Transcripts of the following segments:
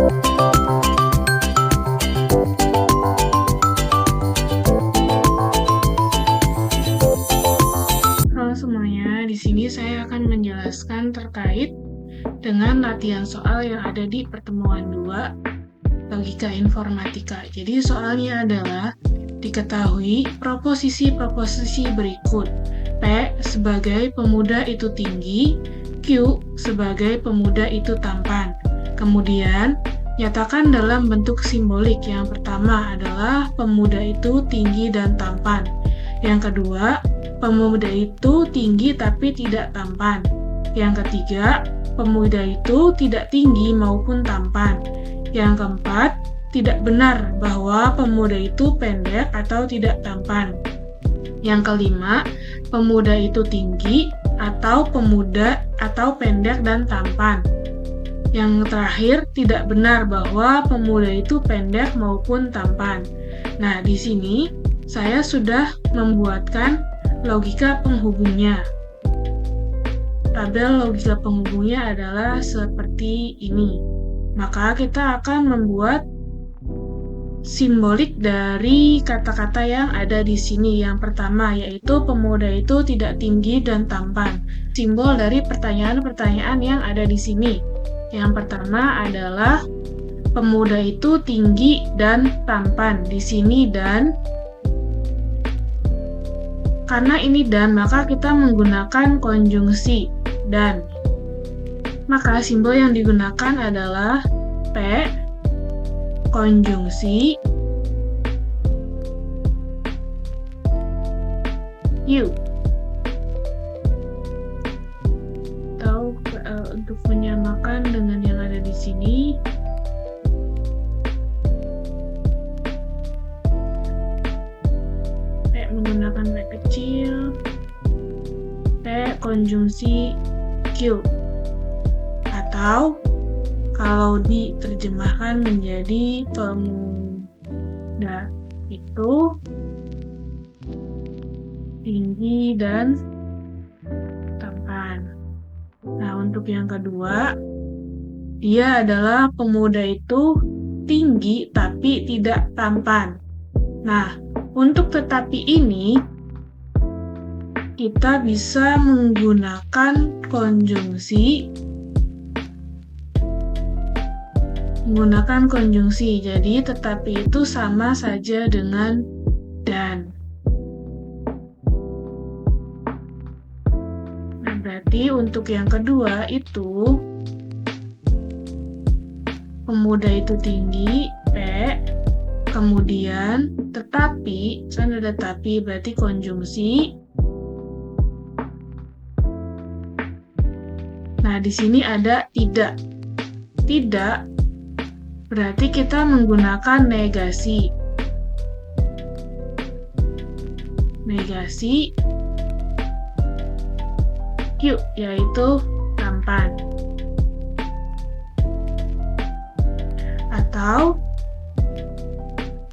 Halo semuanya, di sini saya akan menjelaskan terkait dengan latihan soal yang ada di pertemuan 2 logika informatika. Jadi soalnya adalah diketahui proposisi-proposisi berikut. P sebagai pemuda itu tinggi, Q sebagai pemuda itu tampan. Kemudian nyatakan dalam bentuk simbolik. Yang pertama adalah pemuda itu tinggi dan tampan. Yang kedua, pemuda itu tinggi tapi tidak tampan. Yang ketiga, pemuda itu tidak tinggi maupun tampan. Yang keempat, tidak benar bahwa pemuda itu pendek atau tidak tampan. Yang kelima, pemuda itu tinggi atau pemuda atau pendek dan tampan. Yang terakhir, tidak benar bahwa pemuda itu pendek maupun tampan. Nah, di sini saya sudah membuatkan logika penghubungnya. Tabel logika penghubungnya adalah seperti ini. Maka kita akan membuat simbolik dari kata-kata yang ada di sini. Yang pertama yaitu pemuda itu tidak tinggi dan tampan. Simbol dari pertanyaan-pertanyaan yang ada di sini. Yang pertama adalah pemuda itu tinggi dan tampan. Di sini dan. Karena ini dan, maka kita menggunakan konjungsi dan. Maka simbol yang digunakan adalah P konjungsi U. Atau untuk menyamakan dengan yang ada di sini, menggunakan P kecil, P konjungsi Q. Atau kalau diterjemahkan menjadi pemuda itu tinggi dan tampan. Nah, untuk yang kedua, dia adalah pemuda itu tinggi tapi tidak tampan. Nah, untuk tetapi ini, kita bisa menggunakan konjungsi. Jadi tetapi itu sama saja dengan dan. Nah, berarti untuk yang kedua itu, pemuda itu tinggi, P, kemudian tetapi, kan ada tapi berarti konjungsi. Nah, di sini ada tidak. Tidak berarti kita menggunakan negasi. Negasi Q, yaitu tampan. Atau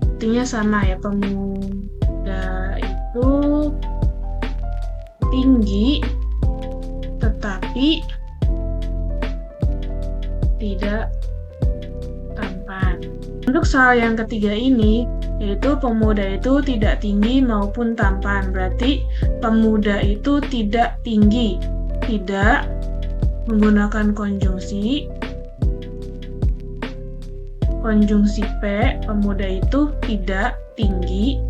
artinya sama ya, pemuda itu tinggi tetapi tidak tampan. Untuk soal yang ketiga ini, yaitu pemuda itu tidak tinggi maupun tampan. Berarti pemuda itu tidak tinggi, tidak menggunakan konjungsi. Konjungsi P, pemuda itu tidak tinggi.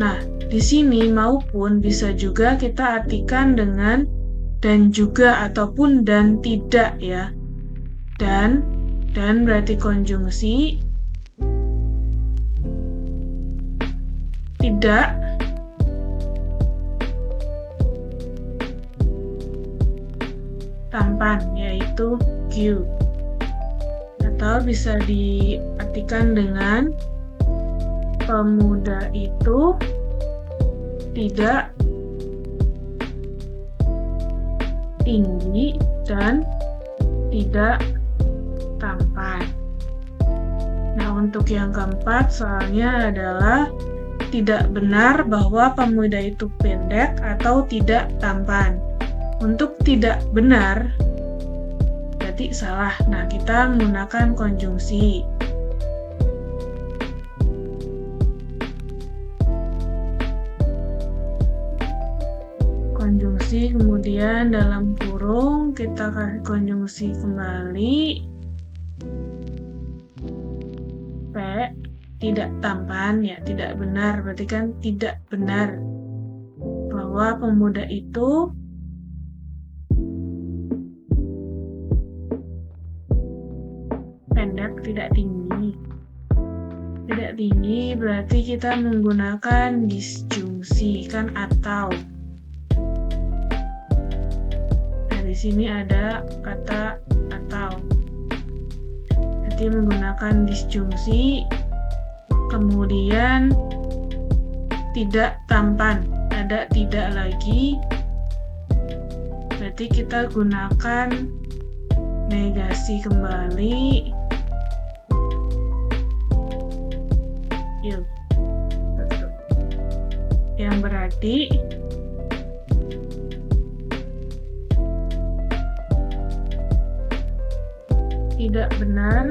Nah, di sini maupun bisa juga kita artikan dengan dan juga ataupun dan tidak ya. Dan berarti konjungsi tidak tampan, yaitu Q. Atau bisa diartikan dengan pemuda itu tidak tinggi dan tidak tampan. Nah, untuk yang keempat soalnya adalah tidak benar bahwa pemuda itu pendek atau tidak tampan. Untuk tidak benar berarti salah. Nah, kita menggunakan konjungsi. Konjungsi, kemudian dalam kurung kita kasih konjungsi kembali. P, tidak tampan, ya tidak benar, berarti kan tidak benar bahwa pemuda itu pendek, tidak tinggi. Tidak tinggi berarti kita menggunakan disjungsi, kan atau. Nah, di sini ada kata atau. Jadi menggunakan disjungsi, kemudian tidak tampan, ada tidak lagi, berarti kita gunakan negasi kembali. Yuk, yang berarti tidak benar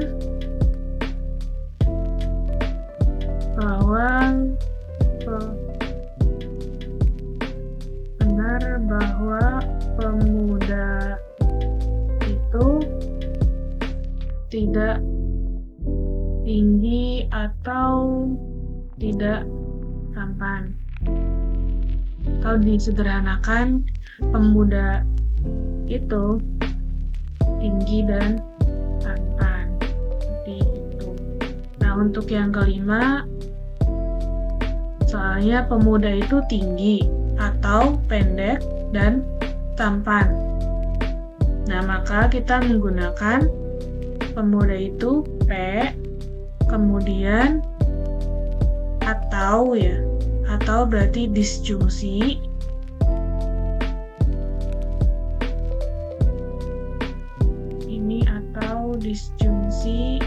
bahwa pemuda itu tidak tinggi atau tidak tampan. Kalau disederhanakan, pemuda itu tinggi dan tampan. Seperti itu. Nah, untuk yang kelima, soalnya pemuda itu tinggi atau pendek dan tampan. Nah, maka kita menggunakan pemuda itu P, kemudian atau, ya, atau berarti disjungsi. Ini atau disjungsi.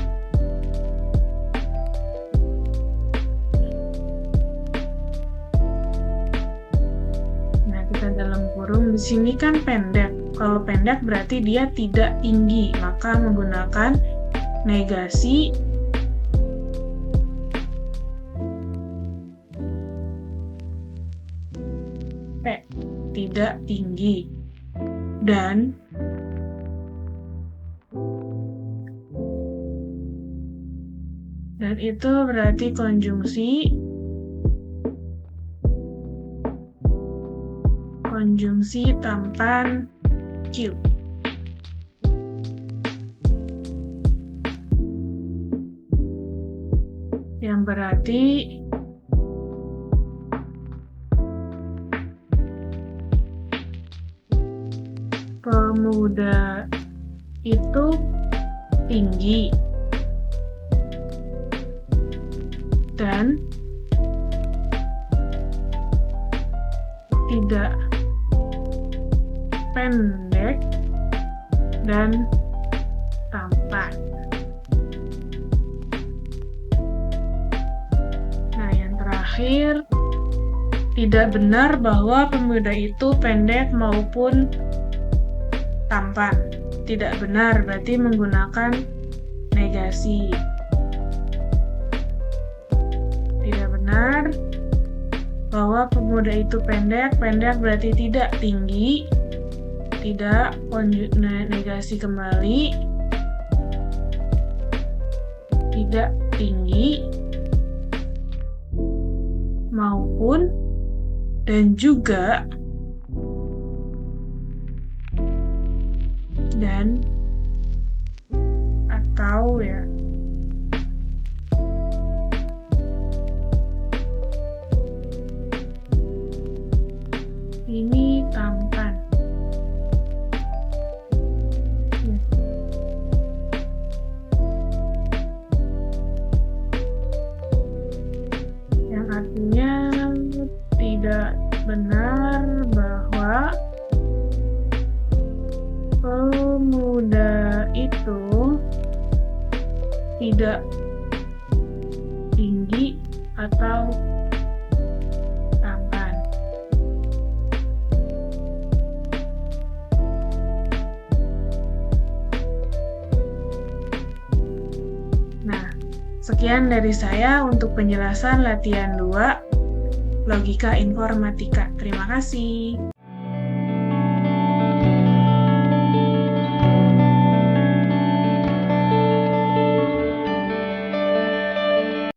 Nah, kita dalam kurung di sini kan pendek. Kalau pendek berarti dia tidak tinggi, maka menggunakan negasi P, tidak tinggi, dan itu berarti konjungsi tampan Q. Yang berarti pemuda itu tinggi dan tidak pendek dan tampan. Nah, yang terakhir, tidak benar bahwa pemuda itu pendek maupun tampan. Tidak benar berarti menggunakan negasi. Tidak benar bahwa pemuda itu pendek berarti tidak tinggi, tidak, negasi kembali, tidak tinggi maupun, dan juga, dan atau, ya. Ini tampan. Yang artinya tidak benar bahwa pemuda itu tidak tinggi atau tampan. Sekian dari saya untuk penjelasan latihan 2 Logika Informatika. Terima kasih.